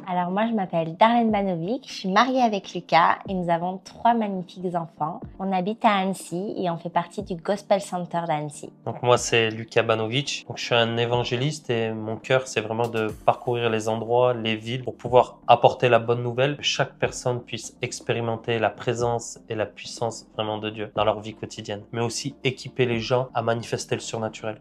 Alors moi, je m'appelle Darlène Banovic, je suis mariée avec Lucas et nous avons 3 magnifiques enfants. On habite à Annecy et on fait partie du Gospel Center d'Annecy. Donc moi, c'est Lucas Banovic. Donc je suis un évangéliste et mon cœur, c'est vraiment de parcourir les endroits, les villes pour pouvoir apporter la bonne nouvelle, que chaque personne puisse expérimenter la présence et la puissance vraiment de Dieu dans leur vie quotidienne, mais aussi équiper les gens à manifester le surnaturel.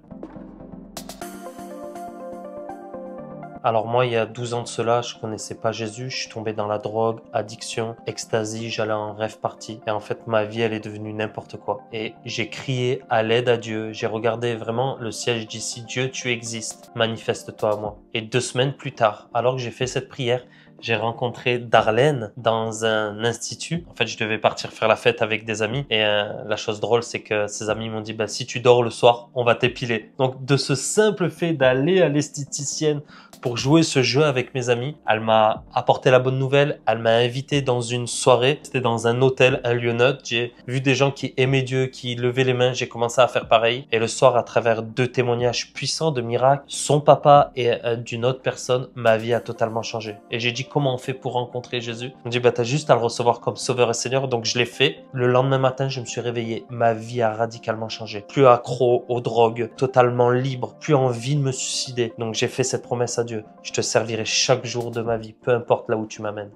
Alors moi, il y a 12 ans de cela, je connaissais pas Jésus, je suis tombé dans la drogue, addiction, ecstasy, j'allais en rêve party. Et en fait, ma vie, elle est devenue n'importe quoi. Et j'ai crié à l'aide à Dieu, j'ai regardé vraiment le ciel, je dis, si Dieu, tu existes, manifeste-toi à moi. Et 2 semaines plus tard, alors que j'ai fait cette prière, j'ai rencontré Darlène dans un institut. En fait, je devais partir faire la fête avec des amis. Et la chose drôle, c'est que ces amis m'ont dit, si tu dors le soir, on va t'épiler. Donc, de ce simple fait d'aller à l'esthéticienne pour jouer ce jeu avec mes amis, elle m'a apporté la bonne nouvelle. Elle m'a invité dans une soirée. C'était dans un hôtel, un lieu neutre. J'ai vu des gens qui aimaient Dieu, qui levaient les mains. J'ai commencé à faire pareil. Et le soir, à travers 2 témoignages puissants de miracles, son papa et d'une autre personne, ma vie a totalement changé. Et j'ai dit, comment on fait pour rencontrer Jésus? On dit, t'as juste à le recevoir comme sauveur et Seigneur. Donc je l'ai fait. Le lendemain matin, je me suis réveillé. Ma vie a radicalement changé. Plus accro aux drogues, totalement libre, plus envie de me suicider. Donc j'ai fait cette promesse à Dieu. Je te servirai chaque jour de ma vie, peu importe là où tu m'amènes.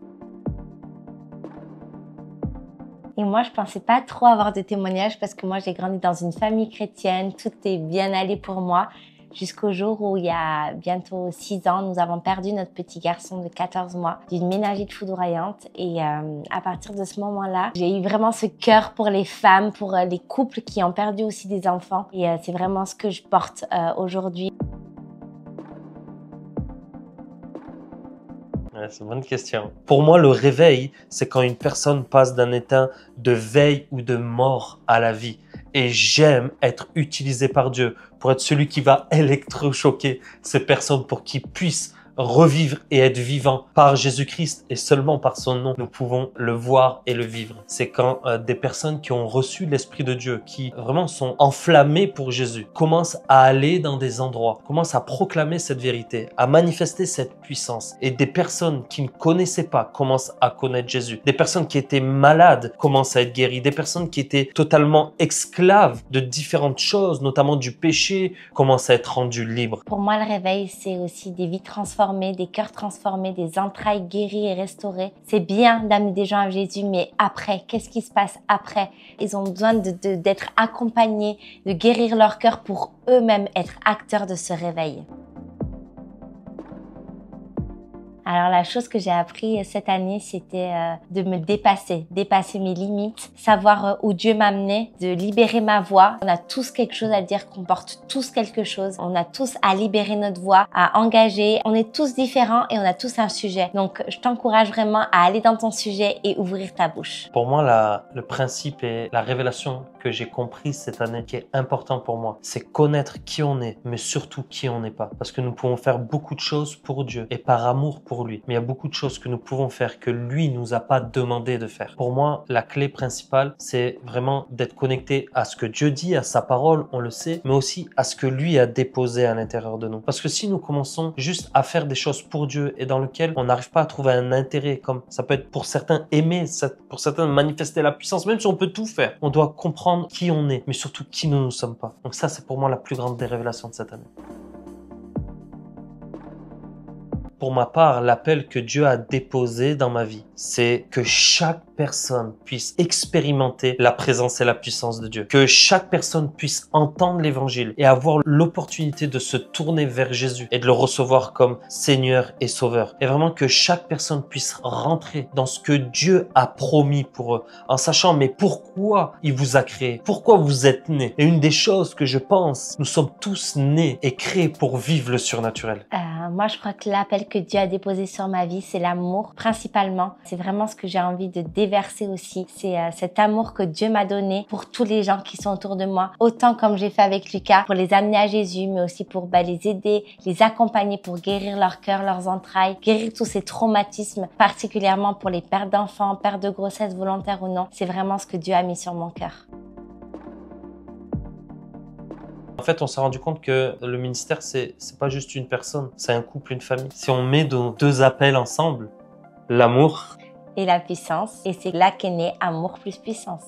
Et moi, je pensais pas trop avoir de témoignages parce que moi, j'ai grandi dans une famille chrétienne, tout est bien allé pour moi. Jusqu'au jour où, il y a bientôt 6 ans, nous avons perdu notre petit garçon de 14 mois d'une méningite foudroyante. Et à partir de ce moment-là, j'ai eu vraiment ce cœur pour les femmes, pour les couples qui ont perdu aussi des enfants. Et c'est vraiment ce que je porte aujourd'hui. Ouais, c'est une bonne question. Pour moi, le réveil, c'est quand une personne passe d'un état de veille ou de mort à la vie. Et j'aime être utilisé par Dieu pour être celui qui va électrochoquer ces personnes pour qu'ils puissent revivre et être vivants par Jésus-Christ et seulement par son nom. Nous pouvons le voir et le vivre. C'est quand des personnes qui ont reçu l'Esprit de Dieu, qui vraiment sont enflammées pour Jésus, commencent à aller dans des endroits, commencent à proclamer cette vérité, à manifester cette puissance. Et des personnes qui ne connaissaient pas commencent à connaître Jésus. Des personnes qui étaient malades commencent à être guéries. Des personnes qui étaient totalement esclaves de différentes choses, notamment du péché, commencent à être rendues libres. Pour moi, le réveil, c'est aussi des vies transformées, des cœurs transformés, des entrailles guéries et restaurées. C'est bien d'amener des gens à Jésus, mais après, qu'est-ce qui se passe après? Ils ont besoin d'être accompagnés, de guérir leur cœur pour eux-mêmes être acteurs de ce réveil. Alors la chose que j'ai appris cette année, c'était de me dépasser mes limites, savoir où Dieu m'amenait, de libérer ma voix. On a tous quelque chose à dire, qu'on porte tous quelque chose. On a tous à libérer notre voix, à engager. On est tous différents et on a tous un sujet. Donc je t'encourage vraiment à aller dans ton sujet et ouvrir ta bouche. Pour moi, le principe et la révélation que j'ai compris cette année, qui est important pour moi, c'est connaître qui on est, mais surtout qui on n'est pas. Parce que nous pouvons faire beaucoup de choses pour Dieu et par amour pour lui. Mais il y a beaucoup de choses que nous pouvons faire que lui nous a pas demandé de faire. Pour moi, la clé principale, c'est vraiment d'être connecté à ce que Dieu dit, à sa parole, on le sait, mais aussi à ce que lui a déposé à l'intérieur de nous. Parce que si nous commençons juste à faire des choses pour Dieu et dans lequel on n'arrive pas à trouver un intérêt, comme ça peut être pour certains aimer, pour certains manifester la puissance, même si on peut tout faire, on doit comprendre qui on est, mais surtout qui nous ne sommes pas. Donc ça, c'est pour moi la plus grande des révélations de cette année. Pour ma part, l'appel que Dieu a déposé dans ma vie, c'est que chaque personne puisse expérimenter la présence et la puissance de Dieu. Que chaque personne puisse entendre l'évangile et avoir l'opportunité de se tourner vers Jésus et de le recevoir comme Seigneur et Sauveur. Et vraiment que chaque personne puisse rentrer dans ce que Dieu a promis pour eux, en sachant mais pourquoi il vous a créé, pourquoi vous êtes nés. Et une des choses que je pense, nous sommes tous nés et créés pour vivre le surnaturel. Moi, je crois que l'appel que Dieu a déposé sur ma vie, c'est l'amour, principalement. C'est vraiment ce que j'ai envie de déverser aussi. C'est cet amour que Dieu m'a donné pour tous les gens qui sont autour de moi. Autant comme j'ai fait avec Lucas, pour les amener à Jésus, mais aussi pour les aider, les accompagner pour guérir leur cœur, leurs entrailles, guérir tous ces traumatismes, particulièrement pour les pertes d'enfants, pertes de grossesse volontaire ou non. C'est vraiment ce que Dieu a mis sur mon cœur. En fait, on s'est rendu compte que le ministère, c'est pas juste une personne, c'est un couple, une famille. Si on met nos deux appels ensemble, l'amour et la puissance. Et c'est là qu'est né Amour plus puissance.